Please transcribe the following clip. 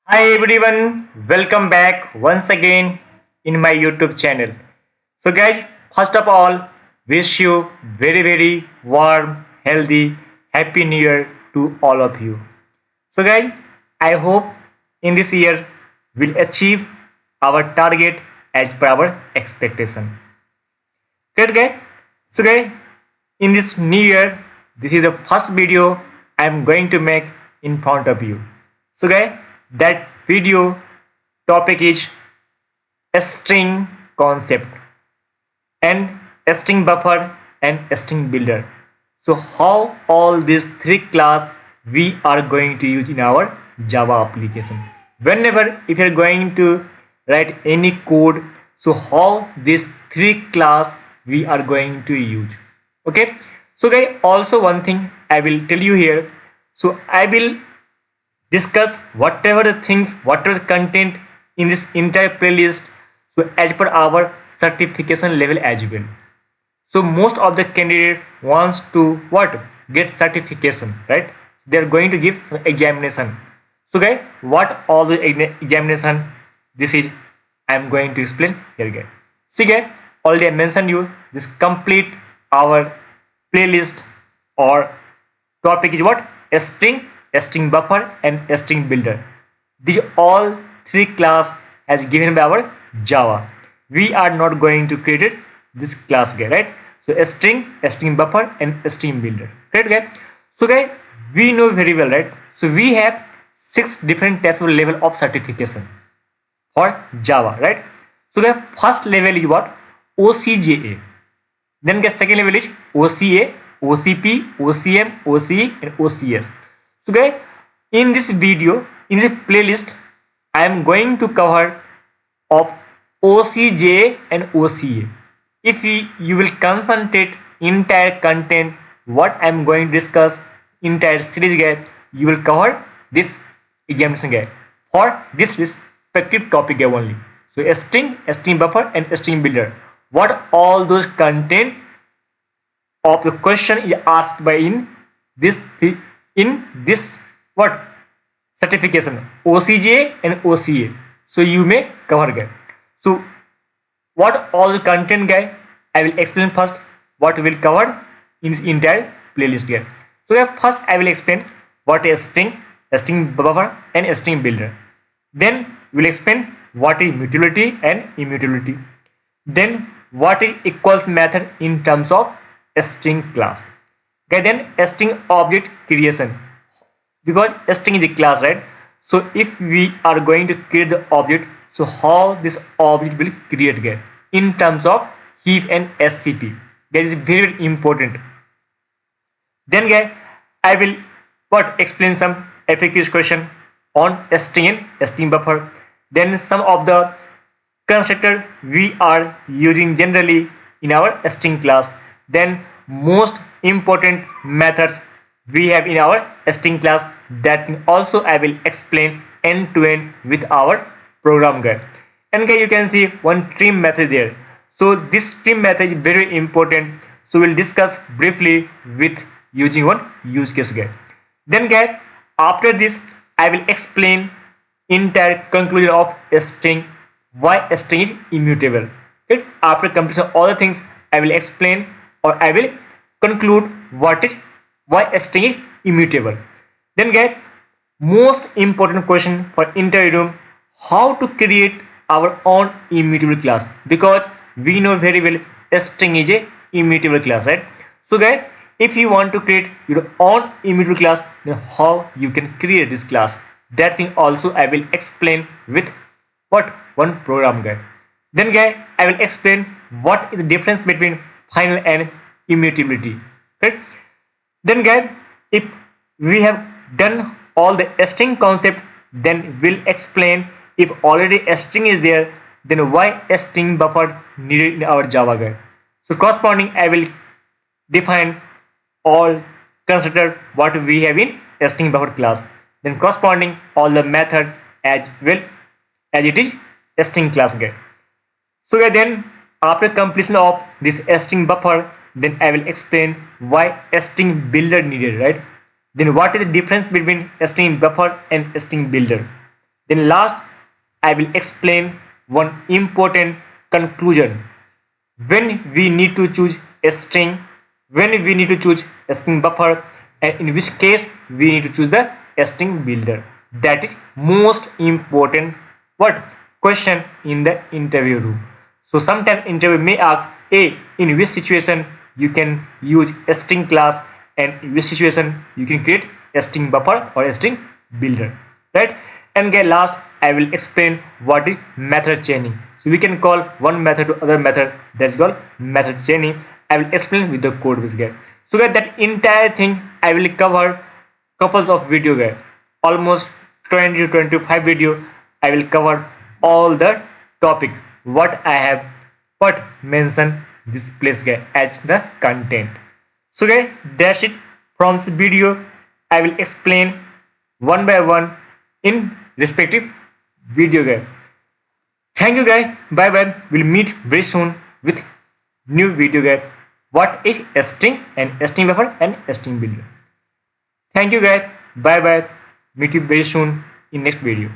Hi everyone, welcome back once again in my YouTube channel. So guys, first of all, wish you very warm, healthy, happy new year to all of you. So guys, I hope in this year we'll achieve our target as per our expectation. Great guys. So guys, in this new year, this is the first video I'm going to make in front of you. So guys, that video topic is a string concept and a string buffer and a string builder. So how all these three class we are going to use in our Java application. Whenever if you're going to write any code, so how these three class we are going to use. Okay. So guys, also one thing I will tell you here. So I will discuss whatever the things, whatever the content in this entire playlist, so as per our certification level as well. So most of the candidate wants to what, get certification, right? They are going to give some examination. So guys, what all the examination, this is I am going to explain here guys. See guys, already I mentioned you this complete our playlist or topic is what, a string buffer and a string builder. These all three class as given by our Java. We are not going to create it, this class guy, right? So a string buffer and a string builder, right guys? So guys, we know very well, right? So we have 6 different types of level of certification for Java, right? So the first level is what, OCJA. Then the second level is OCA, OCP, OCM, OCE and OCS. So guys, in this video, in this playlist, I am going to cover of OCJ and OCA. If you will concentrate entire content, what I am going to discuss entire series guide, you will cover this examination guide for this respective topic guide only. So a string buffer and a string builder. What all those content of the question is asked by in this what certification OCJ and OCA. So you may cover guide. So what all the content guide I will explain first what we will cover in this entire playlist guide. So first I will explain what is a string buffer and a string builder. Then we will explain what is mutability and immutability. Then what is equals method in terms of a string class. Okay, then a string object creation, because a string is a class, right? So if we are going to create the object, so how this object will create get in terms of heap and SCP. That is very important. Then guys, I will explain some FAQs question on a string and a string buffer. Then some of the constructor we are using generally in our string class. Then most important methods we have in our string class, that also I will explain end to end with our program guide. And guys, you can see one trim method there. So this trim method is very important. So we'll discuss briefly with using one use case guide. Then guys, after this I will explain entire conclusion of a string, why a string is immutable. Okay? After completion of all the things, I will explain or I will conclude why a string is immutable. Then guys, most important question for entire room, how to create our own immutable class, because we know very well a string is a immutable class, right? So guys, if you want to create your own immutable class, then how you can create this class, that thing also I will explain with one program guide. Then guys, I will explain what is the difference between final and immutability, right? Then guys, if we have done all the string concept, then we'll explain if already a string is there, then why a string buffer needed in our Java guide. So corresponding I will define all constructor what we have in a string buffer class, then corresponding all the method as well as it is a string class guide. So then after completion of this string buffer, then I will explain why a string builder needed, right? Then what is the difference between a string buffer and a string builder? Then last, I will explain one important conclusion. When we need to choose a string, when we need to choose a string buffer, and in which case we need to choose the string builder. That is most important what question in the interview room. So sometimes interview may ask, in which situation you can use a string class, and in which situation you can create a string buffer or a string builder, right? And guys, last I will explain what is method chaining. So we can call one method to other method, that's called method chaining. I will explain with the code base, guys. So guys, that entire thing I will cover couples of video, guys, almost 20 to 25 video. I will cover all the topic what I have what mentioned this place, guys, as the content. So guys, that's it from this video. I will explain one by one in respective video, guys. Thank you, guys. Bye bye. We'll meet very soon with new video, guys. What is a string and a string buffer and a string builder. Thank you, guys. Bye bye. Meet you very soon in next video.